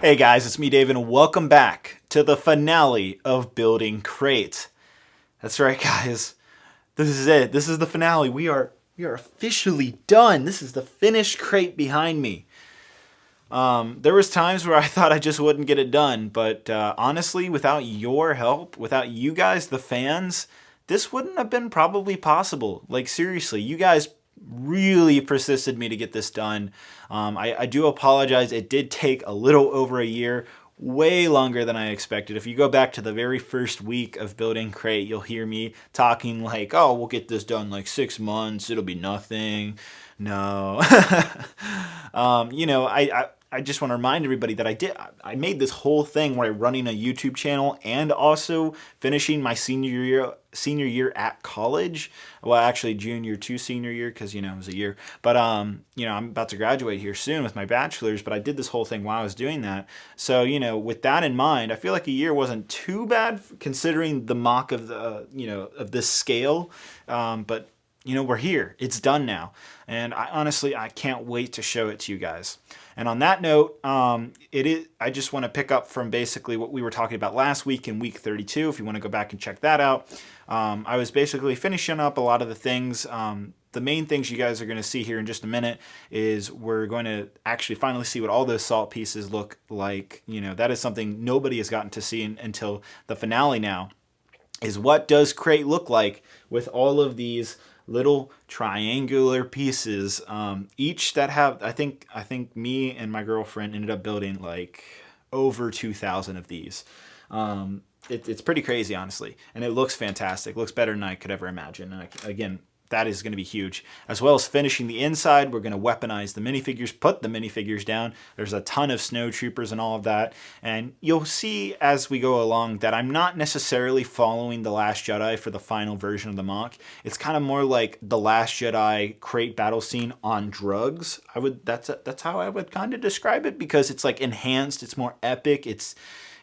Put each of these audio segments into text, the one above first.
Hey guys, it's me, David, and welcome back to the finale of Building Crate. That's right, guys. This is it. This is the finale. We are officially done. This is the finished crate behind me. There was times where I thought I just wouldn't get it done, but honestly, without your help, without you guys, the fans, this wouldn't have been probably possible. Like seriously, you guys really persisted me to get this done. I do apologize. It did take a little over a year, way longer than I expected. If you go back to the very first week of Building Crate, you'll hear me talking like, oh, we'll get this done like 6 months. It'll be nothing. No. I just want to remind everybody that I made this whole thing where I'm running a YouTube channel and also finishing my senior year at college. Well, actually junior to senior year because, it was a year. But, I'm about to graduate here soon with my bachelor's, but I did this whole thing while I was doing that. So, with that in mind, I feel like a year wasn't too bad considering the mock of of this scale. But, we're here. It's done now. And I can't wait to show it to you guys. And on that note, I just want to pick up from basically what we were talking about last week in week 32. If you want to go back and check that out, I was basically finishing up a lot of the things. The main things you guys are going to see here in just a minute is we're going to actually finally see what all those salt pieces look like. That is something nobody has gotten to see until the finale now, is what does crate look like with all of these little triangular pieces, each that have, I think me and my girlfriend ended up building like over 2,000 of these. It's pretty crazy, honestly, and it looks fantastic. It looks better than I could ever imagine. And again, that is going to be huge. As well as finishing the inside, we're going to weaponize the minifigures, put the minifigures down. There's a ton of snow troopers and all of that. And you'll see as we go along that I'm not necessarily following The Last Jedi for the final version of the mock. It's kind of more like The Last Jedi crate battle scene on drugs. That's how I would kind of describe it, because it's like enhanced, it's more epic, it's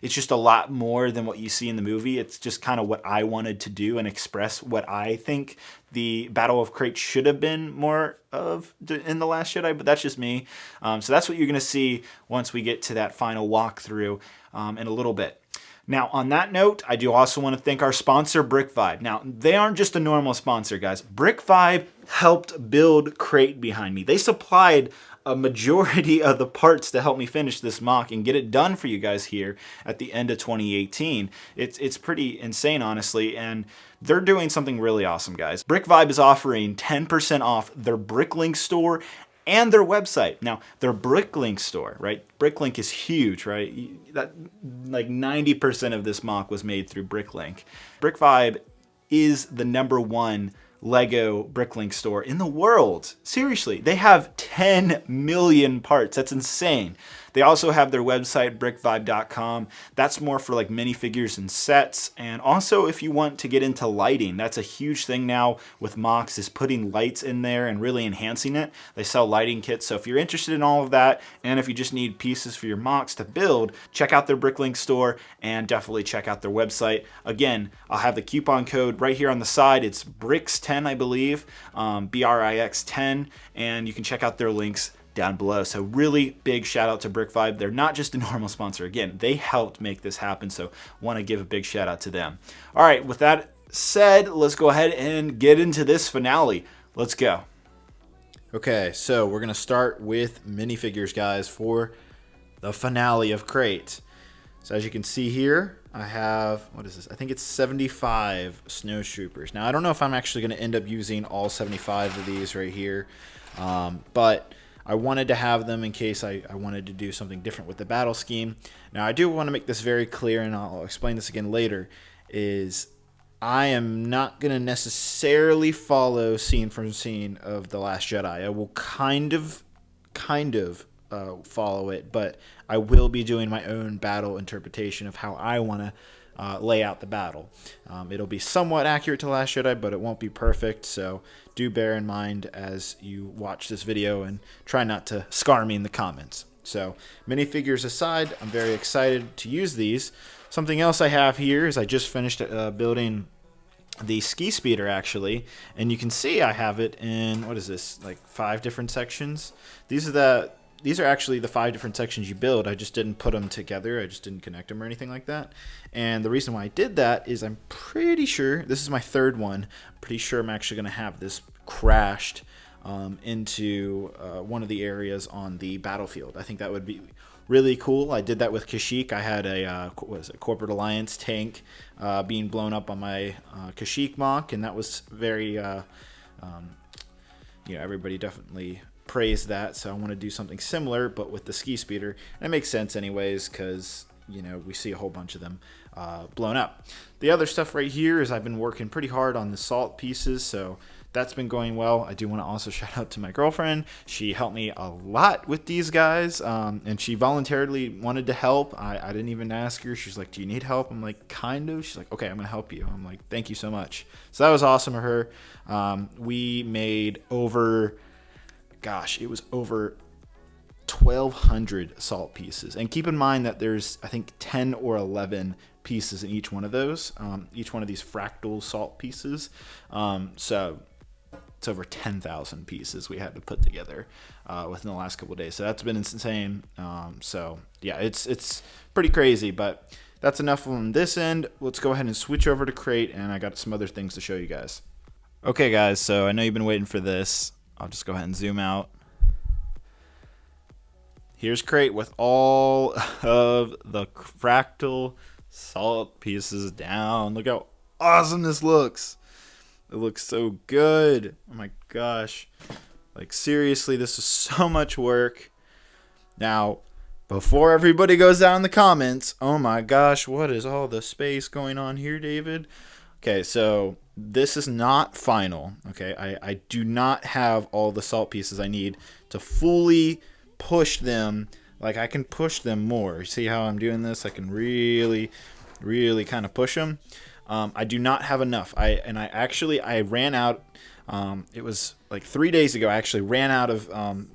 just a lot more than what you see in the movie. It's just kind of what I wanted to do and express what I think the Battle of Crate should have been more of in The Last Jedi, but that's just me. So that's what you're going to see once we get to that final walkthrough in a little bit. Now, on that note, I do also want to thank our sponsor, Brick Vibe. Now, they aren't just a normal sponsor, guys. Brick Vibe helped build Crate behind me. They supplied a majority of the parts to help me finish this mock and get it done for you guys here at the end of 2018. It's pretty insane, honestly, and they're doing something really awesome, guys. Brick Vibe is offering 10% off their Bricklink store and their website. Now, their Bricklink store, right? Bricklink is huge, right? That like 90% of this mock was made through Bricklink. Brick Vibe is the #1 Lego Bricklink store in the world. Seriously, they have 10 million parts. That's insane. They also have their website, brickvibe.com. That's more for like minifigures and sets. And also if you want to get into lighting, that's a huge thing now with mocks, is putting lights in there and really enhancing it. They sell lighting kits. So if you're interested in all of that, and if you just need pieces for your mocks to build, check out their Bricklink store and definitely check out their website. Again, I'll have the coupon code right here on the side. It's BRIX10, I believe, BRIX10, and you can check out their links down below. So really big shout out to Brick Vibe. They're not just a normal sponsor. Again, they helped make this happen, so want to give a big shout out to them. All right, with that said, let's go ahead and get into this finale. Let's go. Okay, so we're going to start with minifigures, guys, for the finale of Crate. So as you can see here, I have, what is this? I think it's 75 snow troopers. Now, I don't know if I'm actually going to end up using all 75 of these right here, but I wanted to have them in case I wanted to do something different with the battle scheme. Now, I do want to make this very clear, and I'll explain this again later, is I am not going to necessarily follow scene for scene of The Last Jedi. I will kind of follow it, but I will be doing my own battle interpretation of how I want to lay out the battle. It'll be somewhat accurate to Last Jedi, but it won't be perfect, so do bear in mind as you watch this video and try not to scar me in the comments. So, minifigures aside, I'm very excited to use these. Something else I have here is I just finished building the ski speeder, actually, and you can see I have it in, what is this, like 5 different sections. These are the these are actually the 5 different sections you build. I just didn't put them together. I just didn't connect them or anything like that. And the reason why I did that is I'm pretty sure, this is my third one, I'm pretty sure I'm actually going to have this crashed into one of the areas on the battlefield. I think that would be really cool. I did that with Kashyyyk. I had a Corporate Alliance tank being blown up on my Kashyyyk mock, and that was very, everybody definitely praised that. So I want to do something similar, but with the ski speeder. And it makes sense anyways, because we see a whole bunch of them blown up. The other stuff right here is I've been working pretty hard on the salt pieces, so that's been going well. I do want to also shout out to my girlfriend. She helped me a lot with these guys, and she voluntarily wanted to help. I didn't even ask her. She's like, do you need help? I'm like, kind of. She's like, okay, I'm going to help you. I'm like, thank you so much. So that was awesome of her. We made it was over 1,200 salt pieces. And keep in mind that there's, I think, 10 or 11 pieces in each one of those, each one of these fractal salt pieces. So it's over 10,000 pieces we had to put together within the last couple of days. So that's been insane. So yeah, it's pretty crazy, but that's enough on this end. Let's go ahead and switch over to Crate, and I got some other things to show you guys. Okay guys, so I know you've been waiting for this. I'll just go ahead and zoom out. Here's Crate with all of the fractal salt pieces down. Look how awesome this looks. It looks so good. Oh my gosh. Like seriously, this is so much work. Now, before everybody goes down in the comments, oh my gosh, what is all the space going on here, David? Okay, so this is not final. Okay, I do not have all the salt pieces I need to fully push them. Like I can push them more. See how I'm doing this? I can really kind of push them. I do not have enough. I ran out. It was like 3 days ago. I actually ran out of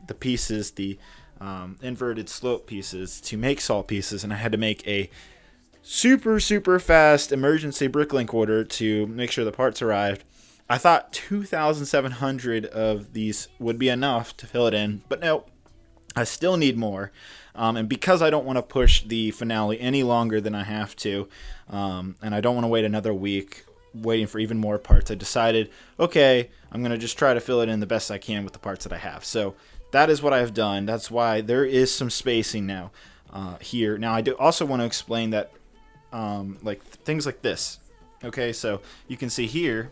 the pieces, the inverted slope pieces, to make salt pieces, and I had to make a super fast emergency Bricklink order to make sure the parts arrived. I thought 2,700 of these would be enough to fill it in, but no, I still need more. And because I don't want to push the finale any longer than I have to, and I don't want to wait another week waiting for even more parts, I decided, okay, I'm going to just try to fill it in the best I can with the parts that I have. So that is what I've done. That's why there is some spacing now here. Now I do also want to explain that like things like this. Okay, so you can see here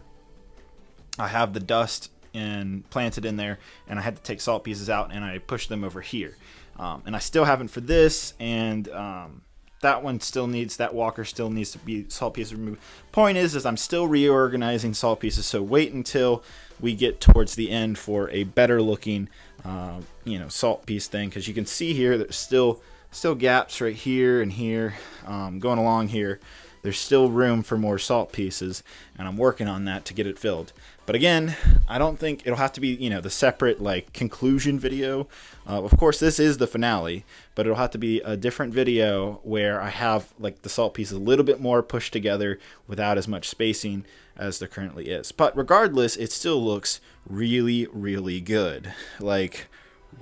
I have the dust and planted in there, and I had to take salt pieces out and I pushed them over here. And I still haven't for this, and that one still needs, that walker still needs to be salt pieces removed. Point is I'm still reorganizing salt pieces, so wait until we get towards the end for a better looking salt piece thing, because you can see here there's still gaps right here and here, going along here. There's still room for more salt pieces, and I'm working on that to get it filled. But again, I don't think it'll have to be, the separate like conclusion video. Of course, this is the finale, but it'll have to be a different video where I have like the salt pieces a little bit more pushed together without as much spacing as there currently is. But regardless, it still looks really good. Like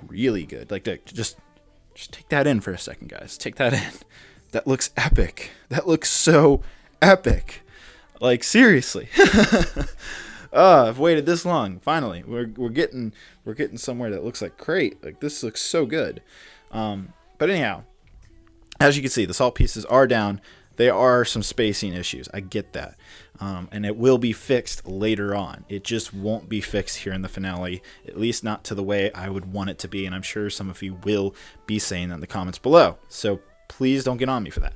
really good. Like just take that in for a second, guys. Take that in. That looks epic. That looks so epic. Like seriously. I've waited this long. Finally, we're getting somewhere that looks like Crate. Like this looks so good. But anyhow, as you can see, the salt pieces are down. There are some spacing issues. I get that. And it will be fixed later on. It just won't be fixed here in the finale, at least not to the way I would want it to be. And I'm sure some of you will be saying that in the comments below. So please don't get on me for that.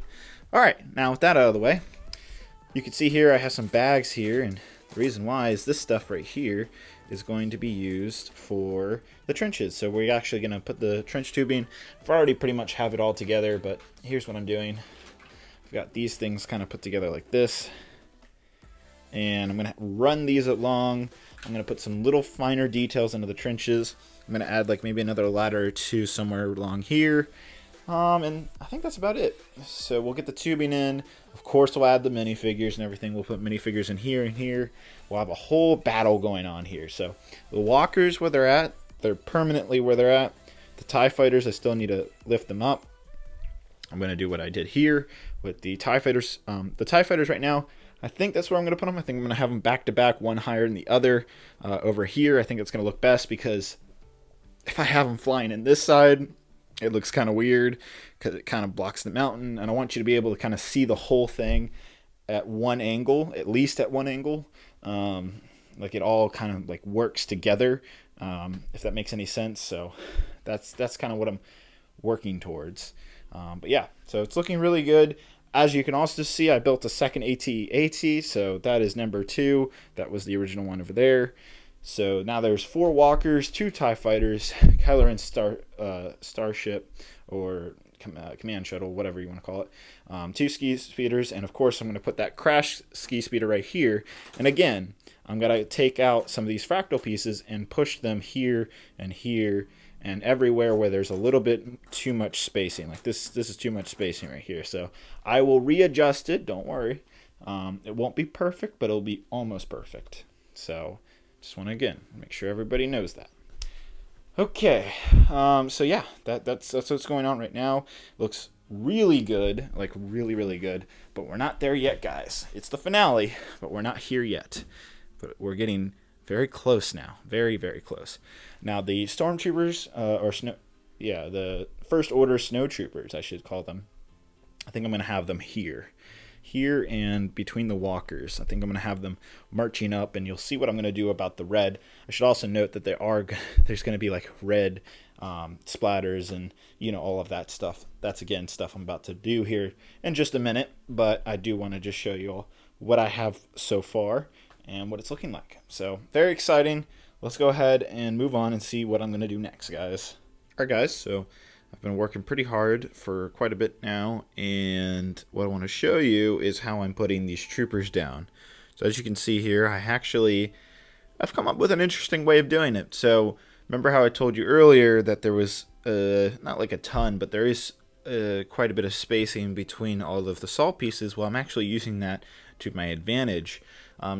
All right, now with that out of the way, you can see here I have some bags here, and the reason why is this stuff right here is going to be used for the trenches. So we're actually going to put the trench tubing. I've already pretty much have it all together, but here's what I'm doing. I've got these things kind of put together like this, and I'm going to run these along. I'm going to put some little finer details into the trenches. I'm going to add like maybe another ladder or two somewhere along here. And I think that's about it. So we'll get the tubing in. Of course, we'll add the minifigures and everything. We'll put minifigures in here and here. We'll have a whole battle going on here. So the walkers where they're at, they're permanently where they're at. The TIE fighters, I still need to lift them up. I'm going to do what I did here with the TIE fighters. The TIE fighters right now, I think that's where I'm going to put them. I think I'm going to have them back to back, one higher than the other. Over here, I think it's going to look best because if I have them flying in this side, it looks kind of weird because it kind of blocks the mountain. And I want you to be able to kind of see the whole thing at one angle, at least at one angle. Like it all kind of like works together, if that makes any sense. So that's kind of what I'm working towards. But yeah, so it's looking really good. As you can also see, I built a second AT-AT, so that is number 2. That was the original one over there. So now there's 4 walkers, 2 TIE fighters, Kylo Ren starship, or command shuttle, whatever you want to call it, 2 ski speeders, and of course I'm going to put that crash ski speeder right here. And again, I'm going to take out some of these fractal pieces and push them here and here and everywhere where there's a little bit too much spacing. Like this is too much spacing right here. So I will readjust it, don't worry. It won't be perfect, but it'll be almost perfect. So just want to, again, make sure everybody knows that. Okay, so yeah, that's what's going on right now. Looks really good, like really, really good, but we're not there yet, guys. It's the finale, but we're not here yet. But we're getting very close now, very, very close. Now the stormtroopers, the first order snowtroopers, I should call them. I think I'm gonna have them here and between the walkers. I think I'm going to have them marching up, and you'll see what I'm going to do about the red. I should also note that there's going to be like red splatters and, you know, all of that stuff. That's, again, stuff I'm about to do here in just a minute, but I do want to just show you all what I have so far and what it's looking like. So very exciting. Let's go ahead and move on and see what I'm going to do next, guys. All right, guys, so I've been working pretty hard for quite a bit now, and what I want to show you is how I'm putting these troopers down. So as you can see here, I've come up with an interesting way of doing it. So remember how I told you earlier that there was not like a ton, but there is quite a bit of spacing between all of the salt pieces. Well, I'm actually using that to my advantage.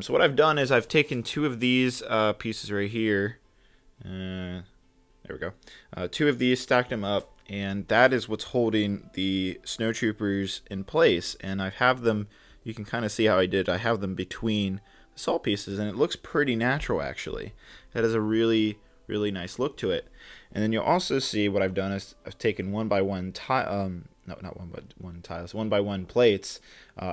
So what I've done is I've taken 2 of these pieces right here. There we go. 2 of these, stacked them up, and that is what's holding the snowtroopers in place. And I have them, you can kind of see how I did. I have them between the salt pieces, and it looks pretty natural, actually. That has a really, really nice look to it. And then you'll also see what I've done is I've taken 1 by 1 1 by 1 plates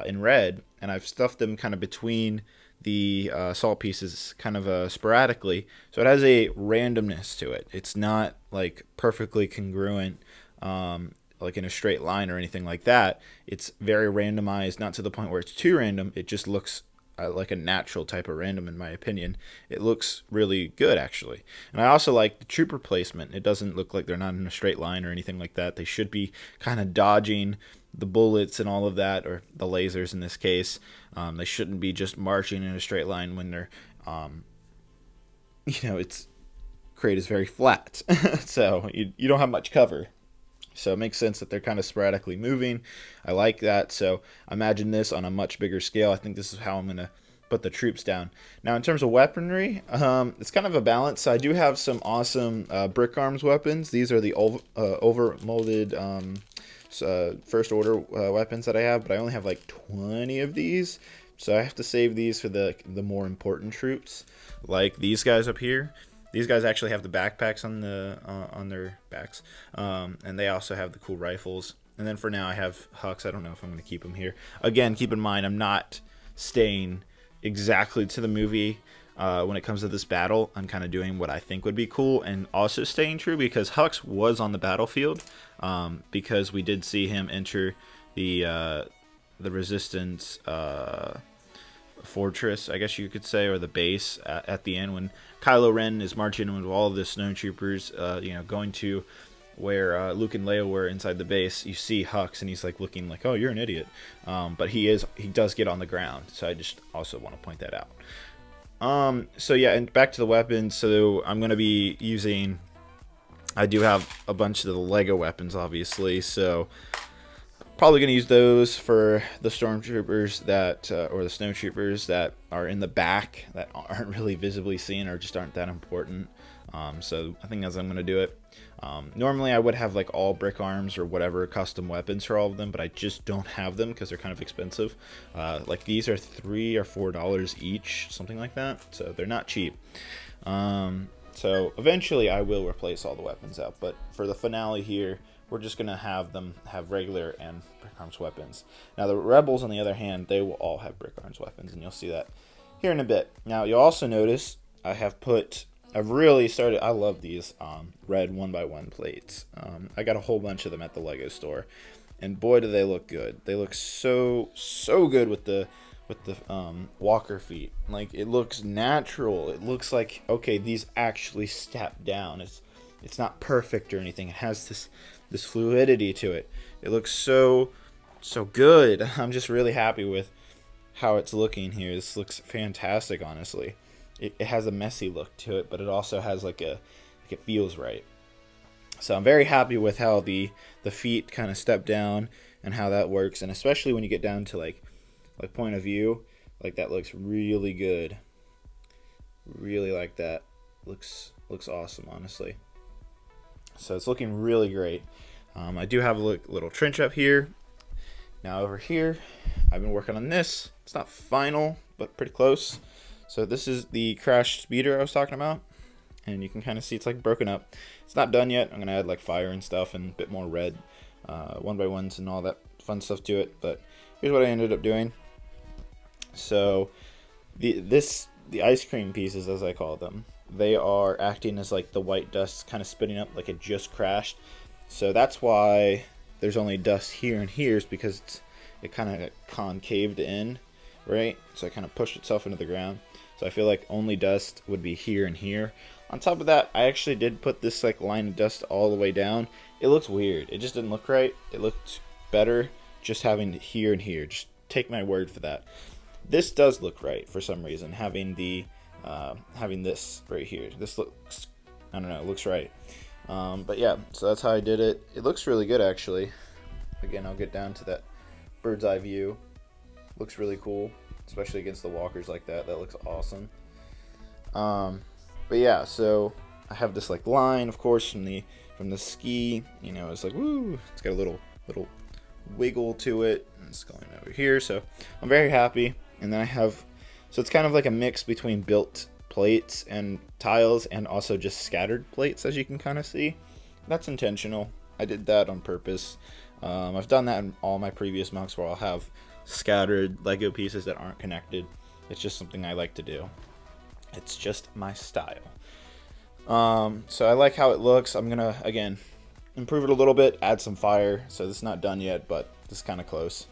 in red, and I've stuffed them kind of between the salt pieces kind of sporadically, so it has a randomness to it. It's not like perfectly congruent like in a straight line or anything like that. It's very randomized, not to the point where it's too random. It just looks like a natural type of random, in my opinion. It looks really good, actually. And I also like the trooper placement. It doesn't look like they're not in a straight line or anything like that. They should be kind of dodging the bullets and all of that, or the lasers in this case. They shouldn't be just marching in a straight line when they're, it's crate is very flat, so you don't have much cover. So it makes sense that they're kind of sporadically moving. I like that. So imagine this on a much bigger scale. I think this is how I'm going to put the troops down. Now, in terms of weaponry, it's kind of a balance. I do have some awesome brick arms weapons. These are the over-molded first order weapons that I have, but I only have like 20 of these. So I have to save these for the more important troops, like these guys up here. These guys actually have the backpacks on their backs, and they also have the cool rifles. And then for now, I have Hux. I don't know if I'm going to keep them here. Again, keep in mind, I'm not staying exactly to the movie when it comes to this battle. I'm kind of doing what I think would be cool, and also staying true because Hux was on the battlefield, because we did see him enter the Resistance fortress, I guess you could say, or the base at the end when Kylo Ren is marching with all of the snowtroopers, going to where Luke and Leia were inside the base. You see Hux, and he's like looking like, "Oh, you're an idiot," but he does get on the ground. So I just also want to point that out. So yeah, and back to the weapons. So I'm gonna be using. I do have a bunch of the Lego weapons, obviously. So probably going to use those for the stormtroopers or the snowtroopers that are in the back that aren't really visibly seen or just aren't that important. So I think that's how I'm going to do it. Normally I would have like all brick arms or whatever custom weapons for all of them, but I just don't have them because they're kind of expensive. Like these are $3 or $4 each, something like that. So they're not cheap. So eventually I will replace all the weapons out, but for the finale here, we're just going to have them have regular and brick arms weapons. Now the rebels, on the other hand, they will all have brick arms weapons, and you'll see that here in a bit. Now you'll also notice I've really started, I love these red 1x1 plates. I got a whole bunch of them at the Lego store, and boy do they look good. They look so good with the walker feet. Like, it looks natural. It looks like, okay, these actually step down. It's not perfect or anything. It has this fluidity to it. It looks so good. I'm just really happy with how it's looking here. This looks fantastic, honestly. It has a messy look to it, but it also has like it feels right. So I'm very happy with how the feet kind of step down and how that works, and especially when you get down to like point of view, like that looks really good. Really like that. Looks awesome, honestly. So it's looking really great. I do have a little trench up here. Now over here, I've been working on this. It's not final, but pretty close. So this is the crash speeder I was talking about, and you can kind of see it's like broken up. It's not done yet. I'm gonna add like fire and stuff and a bit more red 1x1s and all that fun stuff to it. But here's what I ended up doing. So the ice cream pieces, as I call them, they are acting as like the white dust kind of spitting up like it just crashed. So that's why there's only dust here and here, is because it kind of concaved in, right? So it kind of pushed itself into the ground. So I feel like only dust would be here and here. On top of that, I actually did put this like line of dust all the way down. It looks weird. It just didn't look right. It looked better just having it here and here. Just take my word for that. This does look right for some reason. Having this right here. This looks, I don't know, it looks right. But yeah, so that's how I did it. It looks really good, actually. Again, I'll get down to that bird's eye view. Looks really cool, especially against the walkers like that. That looks awesome. But yeah, so I have this like line, of course, from the ski. You know, it's like, woo. It's got a little wiggle to it. And it's going over here, so I'm very happy. And then I have, so it's kind of like a mix between built plates and tiles and also just scattered plates, as you can kind of see. That's intentional. I did that on purpose. I've done that in all my previous MOCs where I'll have scattered Lego pieces that aren't connected. It's just something I like to do. It's just my style. So I like how it looks. I'm gonna, again, improve it a little bit, add some fire. So this is not done yet, but this is kind of close.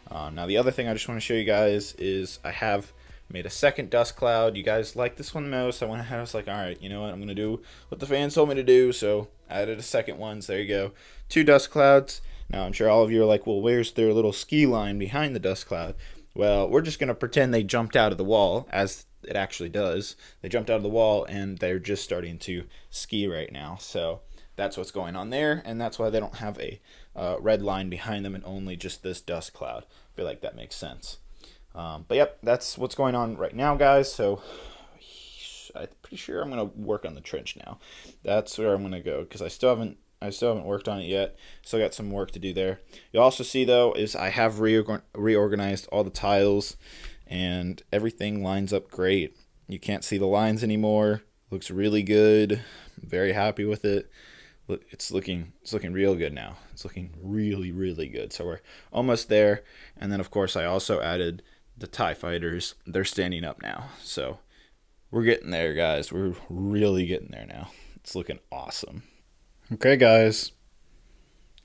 Now the other thing I just want to show you guys is I have made a second dust cloud. You guys like this one most. I was like, all right, you know what? I'm gonna do what the fans told me to do. So I added a second one. So there you go. 2 dust clouds. Now I'm sure all of you are like, well, where's their little ski line behind the dust cloud? Well, we're just gonna pretend they jumped out of the wall, as it actually does. They jumped out of the wall and they're just starting to ski right now. So that's what's going on there, and that's why they don't have a red line behind them and only just this dust cloud. I feel like that makes sense. But yep, that's what's going on right now, guys. So I'm pretty sure I'm gonna work on the trench now. That's where I'm gonna go, because I still haven't worked on it yet. Still got some work to do there. You'll also see, though, is I have reorganized all the tiles, and everything lines up great. You can't see the lines anymore. Looks really good. I'm very happy with it. Look, it's looking real good now. It's looking really, really good. So we're almost there. And then, of course, I also added the TIE fighters. They're standing up now. So we're getting there, guys. We're really getting there now. It's looking awesome. Okay, guys.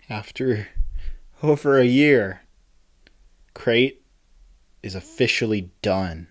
After over a year, Crate is officially done.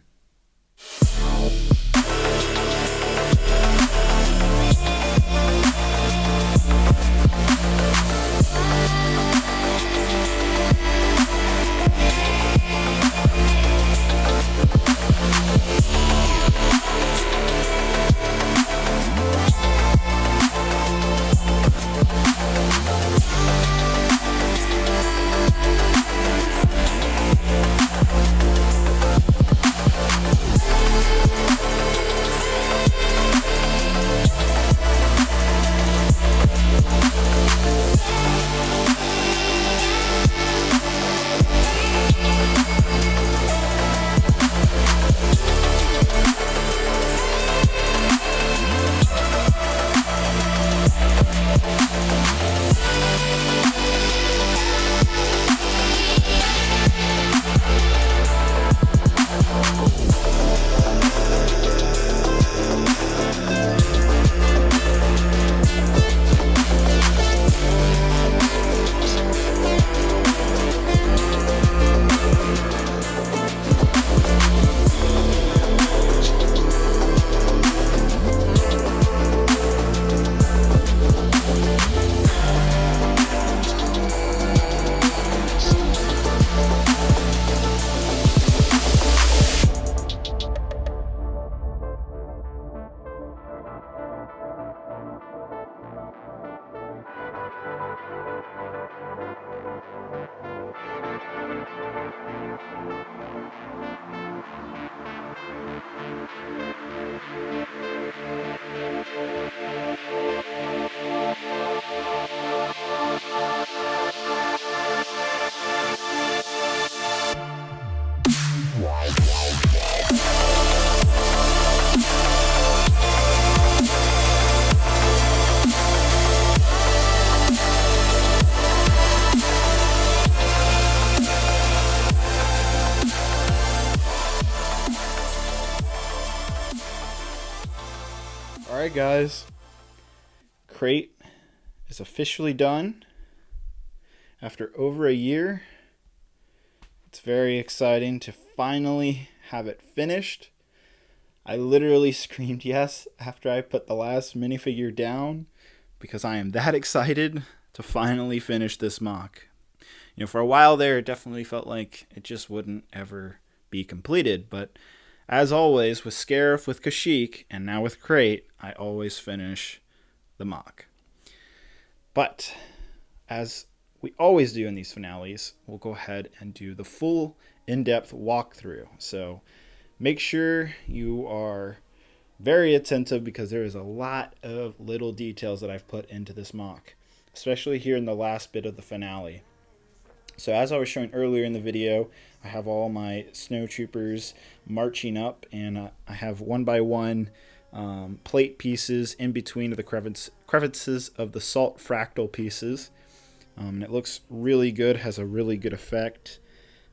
guys, Crate is officially done after over a year. It's very exciting to finally have it finished. I literally screamed yes after I put the last minifigure down because I am that excited to finally finish this MOC. You know, for a while there, it definitely felt like it just wouldn't ever be completed. But as always, with Scarif, with Kashyyyk, and now with Crate, I always finish the MOC. But as we always do in these finales, we'll go ahead and do the full in-depth walkthrough. So make sure you are very attentive because there is a lot of little details that I've put into this MOC, especially here in the last bit of the finale. So as I was showing earlier in the video, I have all my snowtroopers marching up, and I have one by one plate pieces in between the crevices of the salt fractal pieces. And it looks really good, has a really good effect.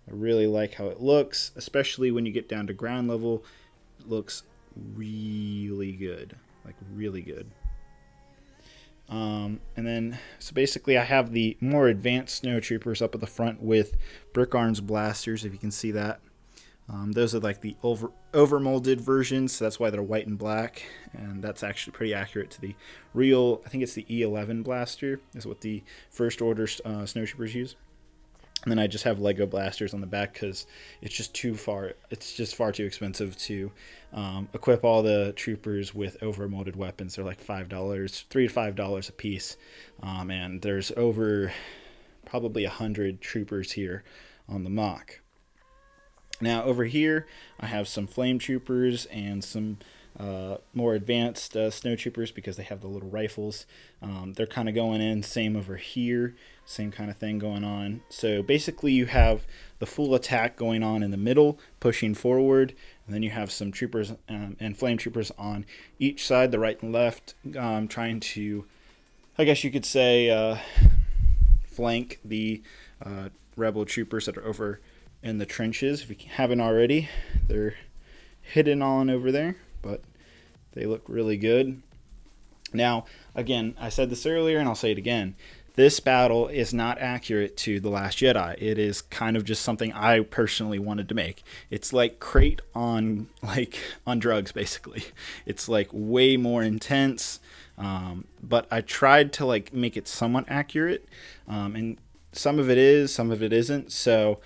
I really like how it looks, especially when you get down to ground level. It looks really good, like really good. And then, so basically I have the more advanced snowtroopers up at the front with Brick Arms blasters, if you can see that. Those are like the over-molded versions, so that's why they're white and black, and that's actually pretty accurate to the real, I think it's the E11 blaster, is what the First Order snowtroopers use. And then I just have Lego blasters on the back because it's just far too expensive to equip all the troopers with over-molded weapons. They're like $5, $3 to $5 a piece, and there's over probably 100 troopers here on the MOC. Now over here I have some flame troopers and some more advanced snowtroopers because they have the little rifles. They're kind of going in, same over here, same kind of thing going on. So basically you have the full attack going on in the middle, pushing forward, and then you have some troopers and flame troopers on each side, the right and left, trying to, I guess you could say, flank the rebel troopers that are over in the trenches. If you haven't already, they're hidden on over there, but they look really good. Now, again, I said this earlier and I'll say it again. This battle is not accurate to The Last Jedi. It is kind of just something I personally wanted to make. It's like Crate on drugs, basically. It's like way more intense, but I tried to make it somewhat accurate, and some of it is, some of it isn't. So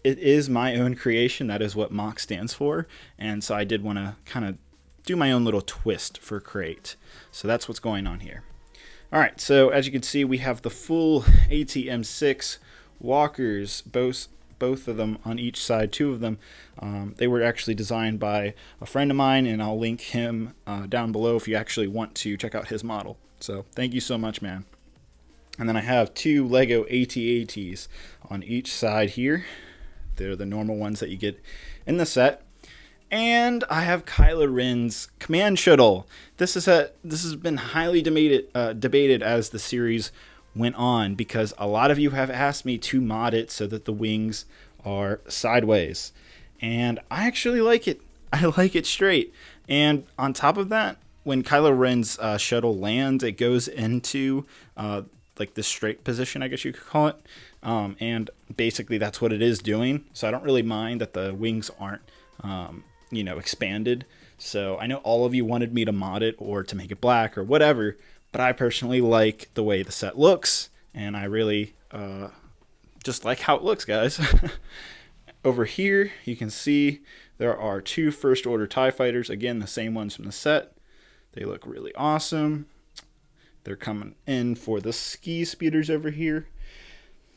it is my own creation. That is what MOC stands for. And so I did want to kind of do my own little twist for Crate. So that's what's going on here. All right, so as you can see, we have the full ATM6 walkers, both of them on each side, two of them. They were actually designed by a friend of mine, and I'll link him down below if you actually want to check out his model. So thank you so much, man. And then I have two Lego AT-ATs on each side here. They're the normal ones that you get in the set. And I have Kylo Ren's command shuttle. This has been highly debated as the series went on, because a lot of you have asked me to mod it so that the wings are sideways. And I actually like it. I like it straight. And on top of that, when Kylo Ren's shuttle lands, it goes into like the straight position, I guess you could call it. And basically that's what it is doing. So I don't really mind that the wings aren't, expanded. So I know all of you wanted me to mod it or to make it black or whatever, but I personally like the way the set looks, and I really just like how it looks, guys. Over here, you can see there are two First Order TIE Fighters. Again, the same ones from the set. They look really awesome. They're coming in for the ski speeders over here.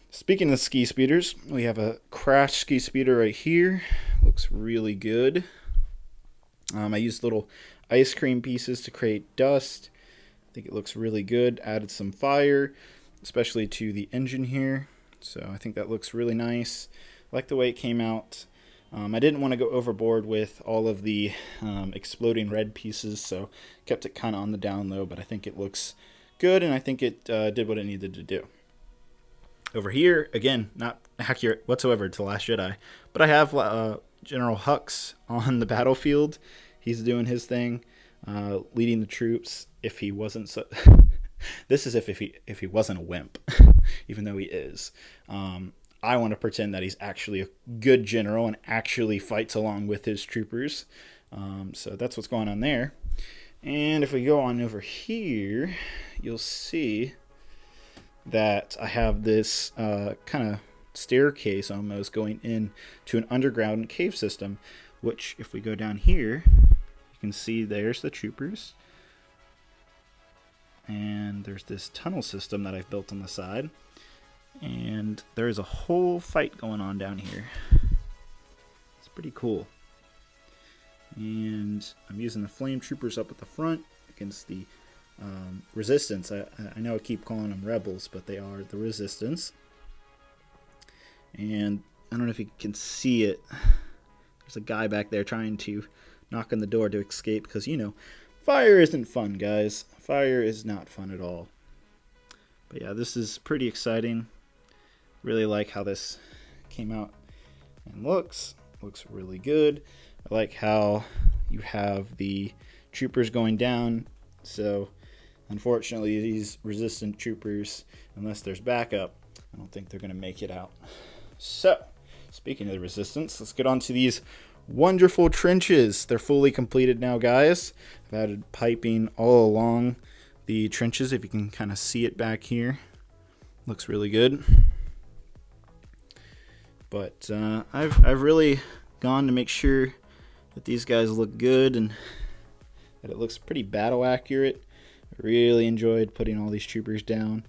Speaking of ski speeders, we have a Crash ski speeder right here. Looks really good. I used little ice cream pieces to create dust. I think it looks really good. Added some fire, especially to the engine here. So I think that looks really nice. I like the way it came out. I didn't want to go overboard with all of the exploding red pieces, so kept it kind of on the down low, but I think it looks good, and I think it did what it needed to do. Over here, again, not accurate whatsoever to The Last Jedi, but I have General Hux on the battlefield. He's doing his thing. leading the troops. If he wasn't so, this is if he wasn't a wimp, even though he is. I want to pretend that he's actually a good general and actually fights along with his troopers. So that's what's going on there. And if we go on over here, you'll see that I have this kind of staircase almost going in to an underground cave system, which if we go down here, you can see there's the troopers. And there's this tunnel system that I've built on the side. And there's a whole fight going on down here. It's pretty cool. And I'm using the flame troopers up at the front against the resistance. I know I keep calling them rebels, but they are the resistance. And I don't know if you can see it. There's a guy back there trying to knock on the door to escape because, you know, fire isn't fun, guys. Fire is not fun at all. But yeah, this is pretty exciting. Really like how this came out and looks really good. I like how you have the troopers going down. So unfortunately, these resistant troopers, unless there's backup, I don't think they're going to make it out. So speaking of the resistance, let's get on to these wonderful trenches. They're fully completed now, guys. I've added piping all along the trenches. If you can kind of see it back here, looks really good. But I've really gone to make sure that these guys look good and that it looks pretty battle accurate. I really enjoyed putting all these troopers down.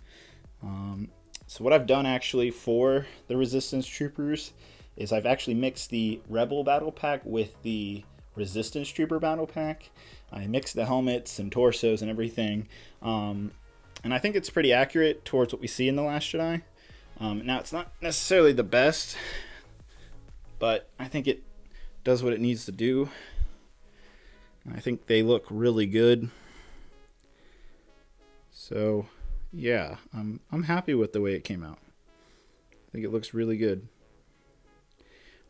So what I've done actually for the resistance troopers is I've actually mixed the rebel battle pack with the resistance trooper battle pack. I mixed the helmets and torsos and everything. And I think it's pretty accurate towards what we see in The Last Jedi. Now, it's not necessarily the best, but I think it does what it needs to do. I think they look really good. So, yeah, I'm happy with the way it came out. I think it looks really good.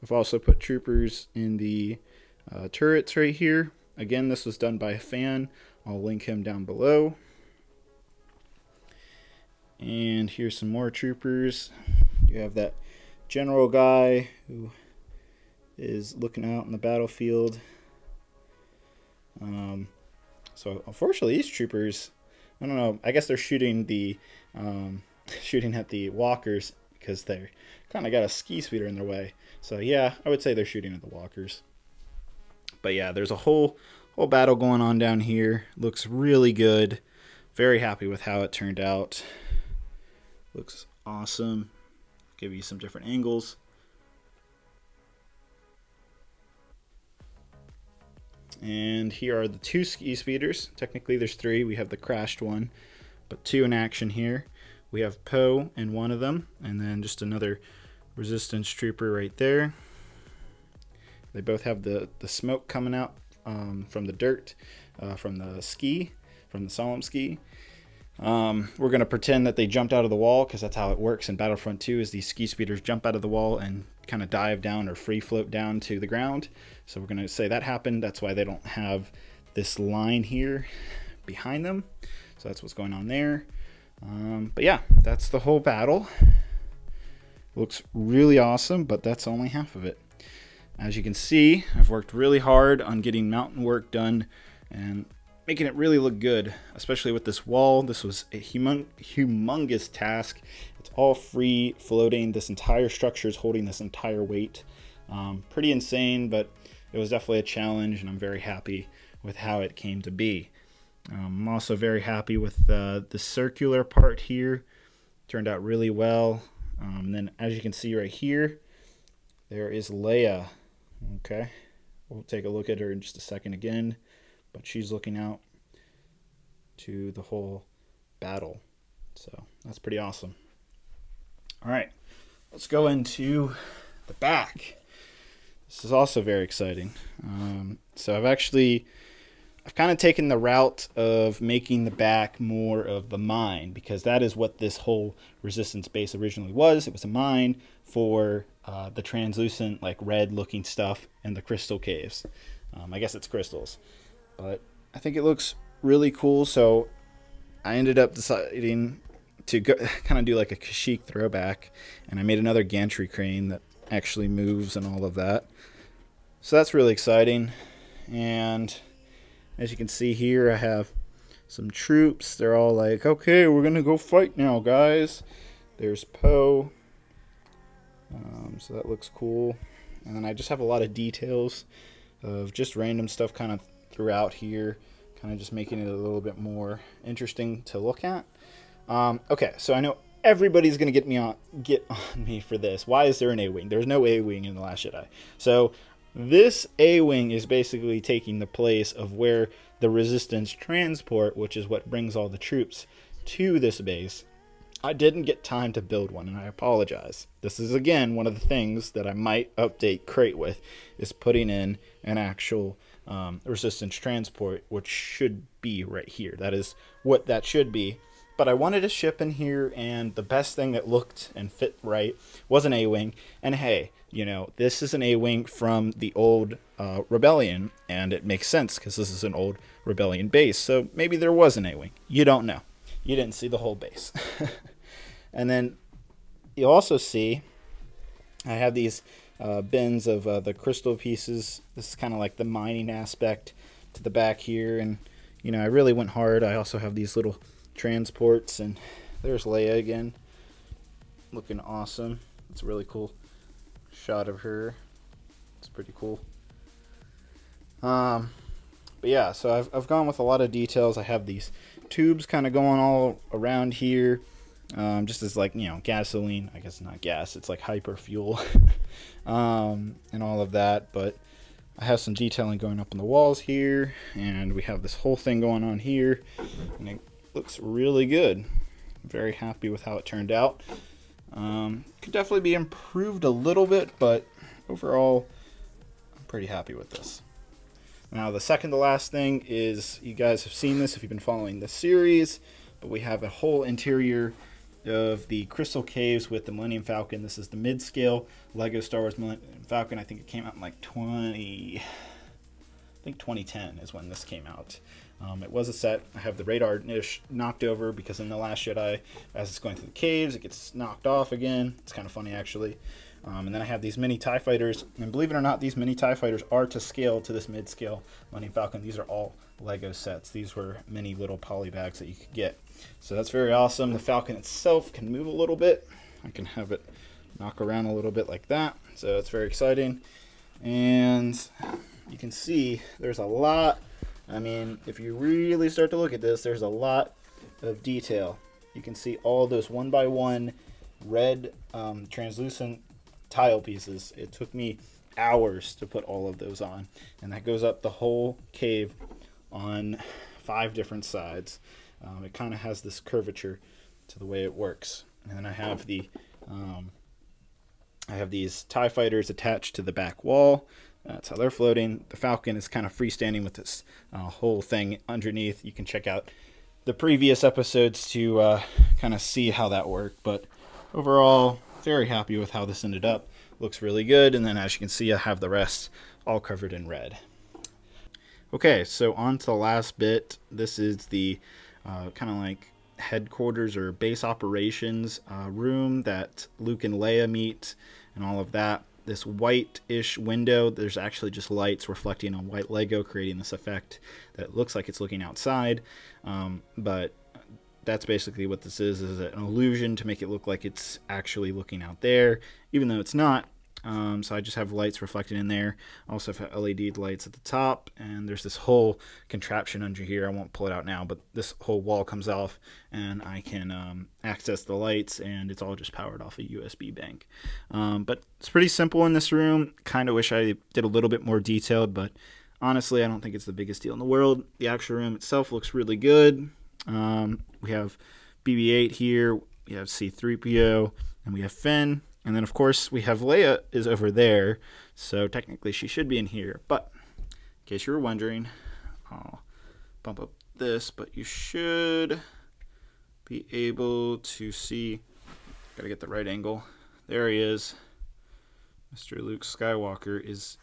I've also put troopers in the turrets right here. Again, this was done by a fan. I'll link him down below. And here's some more troopers. You have that general guy who is looking out in the battlefield. So unfortunately, these troopers, I don't know. I guess they're shooting the shooting at the walkers because they're kind of got a ski speeder in their way. So yeah, I would say they're shooting at the walkers. But yeah, there's a whole battle going on down here. Looks really good. Very happy with how it turned out. Looks awesome. Give you some different angles. And here are the two ski speeders. Technically there's three. We have the crashed one, but two in action here. We have Poe in one of them, and then just another resistance trooper right there. They both have the smoke coming out from the dirt, from the Solemn ski. We're going to pretend that they jumped out of the wall because that's how it works in Battlefront 2 is these ski speeders jump out of the wall and kind of dive down or free float down to the ground. So we're going to say that happened. That's why they don't have this line here behind them. So that's what's going on there. But yeah, that's the whole battle. Looks really awesome, but that's only half of it. As you can see, I've worked really hard on getting mountain work done and making it really look good, especially with this wall. This was a humongous task. It's all free floating. This entire structure is holding this entire weight. Pretty insane, but it was definitely a challenge, and I'm very happy with how it came to be. I'm also very happy with the circular part here. Turned out really well. And then as you can see right here, there is Leia. Okay, we'll take a look at her in just a second again, but she's looking out to the whole battle. So that's pretty awesome. All right, let's go into the back. This is also very exciting. So I've kind of taken the route of making the back more of the mine, because that is what this whole resistance base originally was. It was a mine for the translucent, like red looking stuff in the crystal caves. I guess it's crystals, but I think it looks really cool. So I ended up deciding to go, kind of do like a Kashyyyk throwback, and I made another gantry crane that actually moves and all of that. So that's really exciting. And as you can see here, I have some troops. They're all like, okay, we're going to go fight now, guys. There's Poe. So that looks cool. And then I just have a lot of details of just random stuff kind of throughout here, kind of just making it a little bit more interesting to look at. Okay, so I know everybody's gonna get on me for this. Why is there an A-wing? There's no A-wing in The Last Jedi. So this A-wing is basically taking the place of where the Resistance transport, which is what brings all the troops to this base. I didn't get time to build one, and I apologize. This is, again, one of the things that I might update Crate with, is putting in an actual Resistance transport, which should be right here. That is what that should be. But I wanted a ship in here, and the best thing that looked and fit right was an A-Wing. And hey, this is an A-Wing from the old Rebellion, and it makes sense because this is an old Rebellion base. So maybe there was an A-Wing. You don't know. You didn't see the whole base. And then you'll also see I have these bins of the crystal pieces. This is kind of like the mining aspect to the back here. And, I really went hard. I also have these little transports. And there's Leia again, looking awesome. It's a really cool shot of her. It's pretty cool. But yeah, so I've gone with a lot of details. I have these tubes kind of going all around here, just as like gasoline. I guess not gas, it's like hyper fuel. And all of that. But I have some detailing going up on the walls here, and we have this whole thing going on here, and it looks really good. I'm very happy with how it turned out. Could definitely be improved a little bit, but overall I'm pretty happy with this. Now, the second to last thing is, you guys have seen this if you've been following the series, but we have a whole interior of the Crystal Caves with the Millennium Falcon. This is the mid-scale Lego Star Wars Millennium Falcon. I think it came out in like 2010 is when this came out. It was a set. I have the radar niche knocked over because in The Last Jedi, as it's going through the caves, it gets knocked off again. It's kind of funny, actually. And then I have these mini TIE fighters, and believe it or not, these mini TIE fighters are to scale to this mid-scale Millennium Falcon. These are all Lego sets. These were mini little poly bags that you could get. So that's very awesome. The Falcon itself can move a little bit. I can have it knock around a little bit like that. So it's very exciting. And you can see there's a lot. I mean, if you really start to look at this, there's a lot of detail. You can see all those one by one red translucent tile pieces. It took me hours to put all of those on, and that goes up the whole cave on 5 different sides. It kind of has this curvature to the way it works. And then I have these TIE fighters attached to the back wall. That's how they're floating. The Falcon is kind of freestanding with this whole thing underneath. You can check out the previous episodes to kind of see how that worked. But overall, very happy with how this ended up. Looks really good. And then as you can see, I have the rest all covered in red. Okay, so on to the last bit. This is the kind of like headquarters or base operations room that Luke and Leia meet and all of that. This white-ish window, there's actually just lights reflecting on white Lego, creating this effect that looks like it's looking outside. But that's basically what this is an illusion to make it look like it's actually looking out there, even though it's not. So I just have lights reflected in there. I also have LED lights at the top, and there's this whole contraption under here. I won't pull it out now, but this whole wall comes off, and I can access the lights, and it's all just powered off a USB bank. But it's pretty simple in this room. Kind of wish I did a little bit more detailed, but honestly, I don't think it's the biggest deal in the world. The actual room itself looks really good. We have BB-8 here, we have C-3PO, and we have Finn. And then, of course, we have Leia is over there, so technically she should be in here. But in case you were wondering, I'll bump up this, but you should be able to see. Gotta get the right angle. There he is. Mr. Luke Skywalker is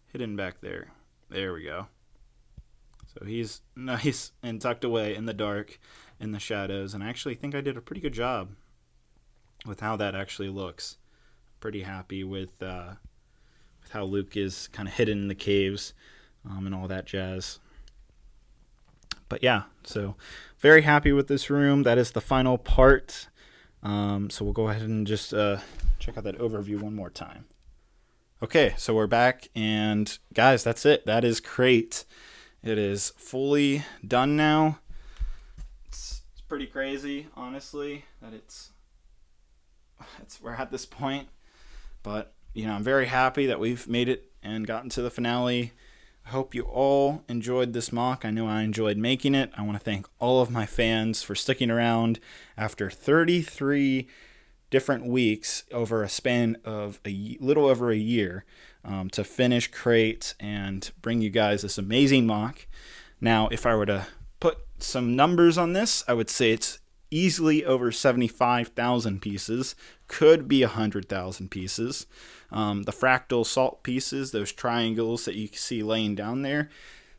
hidden back there. There we go. So he's nice and tucked away in the dark, in the shadows, and I actually think I did a pretty good job with how that actually looks. Pretty happy with how Luke is kind of hidden in the caves and all that jazz. But yeah, so very happy with this room. That is the final part. So we'll go ahead and just check out that overview one more time. Okay, so we're back, and guys, that's it. That is Crate. It is fully done now. It's pretty crazy, honestly, that we're at this point. But, I'm very happy that we've made it and gotten to the finale. I hope you all enjoyed this MOC. I know I enjoyed making it. I want to thank all of my fans for sticking around after 33 different weeks over a span of a little over a year to finish Crate and bring you guys this amazing MOC. Now, if I were to put some numbers on this, I would say it's easily over 75,000 pieces, could be 100,000 pieces. The fractal salt pieces, those triangles that you see laying down there,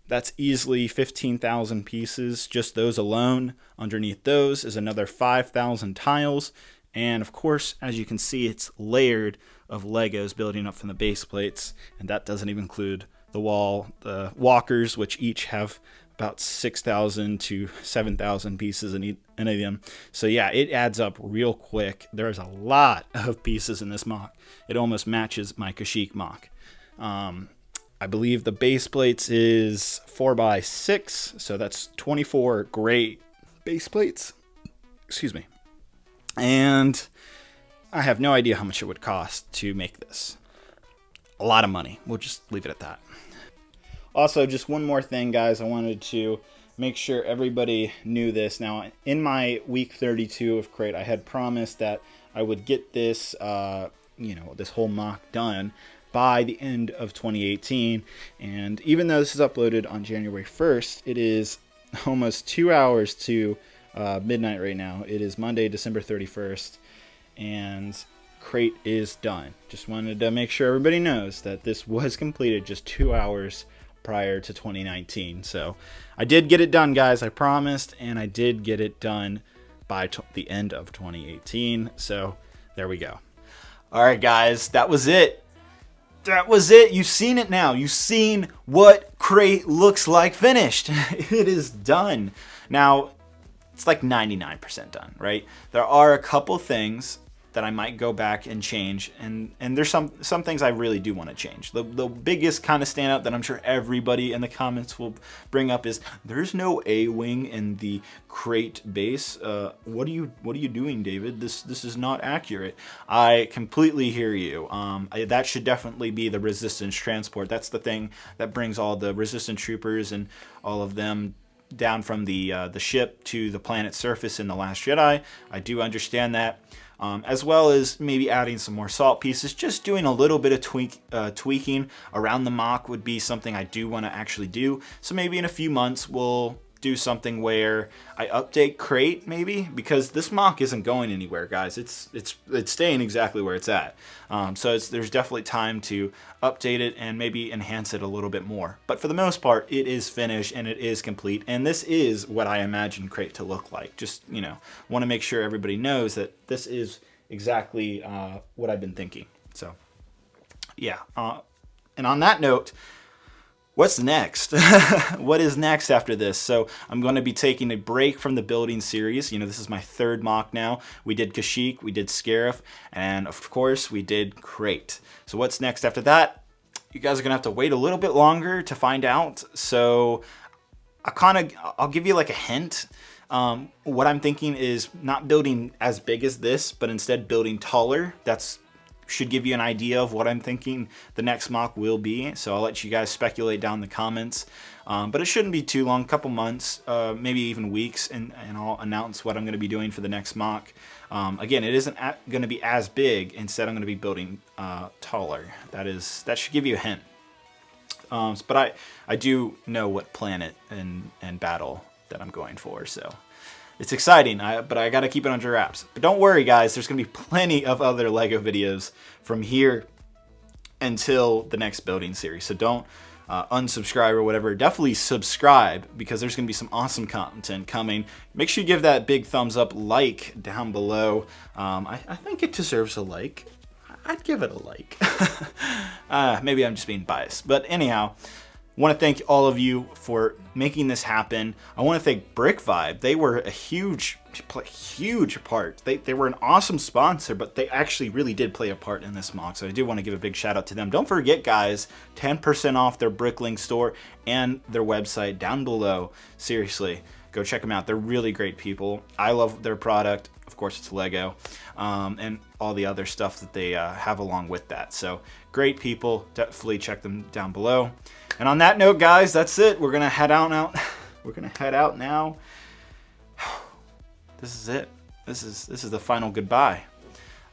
that's easily 15,000 pieces, just those alone. Underneath those is another 5,000 tiles. And of course, as you can see, it's layered of Legos building up from the base plates. And that doesn't even include the walkers, which each have about 6,000 to 7,000 pieces in any of them. So yeah, it adds up real quick. There's a lot of pieces in this MOC. It almost matches my Kashyyyk MOC. I believe the base plates is 4x6, so that's 24 gray base plates. Excuse me. And I have no idea how much it would cost to make this. A lot of money. We'll just leave it at that. Also, just one more thing, guys. I wanted to make sure everybody knew this. Now, in my week 32 of Crate, I had promised that I would get this, this whole MOC done by the end of 2018. And even though this is uploaded on January 1st, it is almost 2 hours to midnight right now. It is Monday, December 31st, and Crate is done. Just wanted to make sure everybody knows that this was completed just 2 hours prior to 2019. So I did get it done, guys. I promised, and I did get it done by the end of 2018. So there we go. All right, guys, that was it. That was it. You've seen it now. You've seen what Crate looks like finished. It is done. Now, it's like 99% done, right? There are a couple things that I might go back and change, and there's some things I really do want to change. The biggest kind of standout that I'm sure everybody in the comments will bring up is there's no A-wing in the Crate base. What are you doing, David? This is not accurate. I completely hear you. That should definitely be the Resistance transport. That's the thing that brings all the Resistance troopers and all of them down from the ship to the planet's surface in The Last Jedi. I do understand that. As well as maybe adding some more salt pieces. Just doing a little bit of tweaking around the MOC would be something I do want to actually do. So maybe in a few months we'll do something where I update Crate, maybe, because this MOC isn't going anywhere, guys. It's staying exactly where it's at. So there's definitely time to update it and maybe enhance it a little bit more. But for the most part, it is finished and it is complete. And this is what I imagine Crate to look like. Just, want to make sure everybody knows that this is exactly what I've been thinking. So, yeah. And on that note, what's next? What is next after this? So I'm going to be taking a break from the building series. This is my third MOC now. We did Kashyyyk, we did Scarif, and of course we did Crate. So what's next after that? You guys are going to have to wait a little bit longer to find out. So I'll give you like a hint. What I'm thinking is not building as big as this, but instead building taller. That's should give you an idea of what I'm thinking the next MOC will be. So I'll let you guys speculate down in the comments. But it shouldn't be too long, a couple months, maybe even weeks, and I'll announce what I'm going to be doing for the next MOC. Again, it isn't going to be as big. Instead, I'm going to be building taller. That should give you a hint. But I do know what planet and battle that I'm going for, so it's exciting, but I got to keep it under wraps. But don't worry, guys. There's going to be plenty of other LEGO videos from here until the next building series. So don't unsubscribe or whatever, definitely subscribe because there's going to be some awesome content coming. Make sure you give that big thumbs up, like down below. I think it deserves a like. I'd give it a like. Maybe I'm just being biased. But anyhow, want to thank all of you for making this happen. I want to thank Brick Vibe. They were a huge part. They were an awesome sponsor, but they actually really did play a part in this MOC. So I do want to give a big shout out to them. Don't forget, guys, 10% off their Bricklink store and their website down below. Seriously, go check them out. They're really great people. I love their product. Of course, it's Lego, and all the other stuff that they have along with that. So great people. Definitely check them down below. And on that note, guys, that's it. We're gonna head out now. We're gonna head out now. This is it. This is the final goodbye.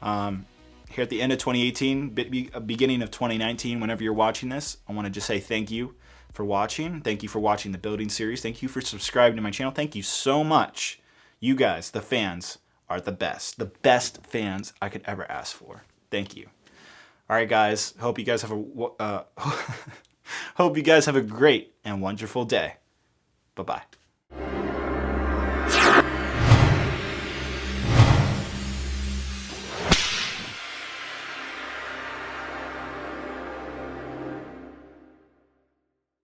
Here at the end of 2018, beginning of 2019, whenever you're watching this, I want to just say thank you for watching. Thank you for watching the building series. Thank you for subscribing to my channel. Thank you so much. You guys, the fans, are the best fans I could ever ask for. Thank you. All right, guys. Hope you guys have a great and wonderful day. Bye-bye.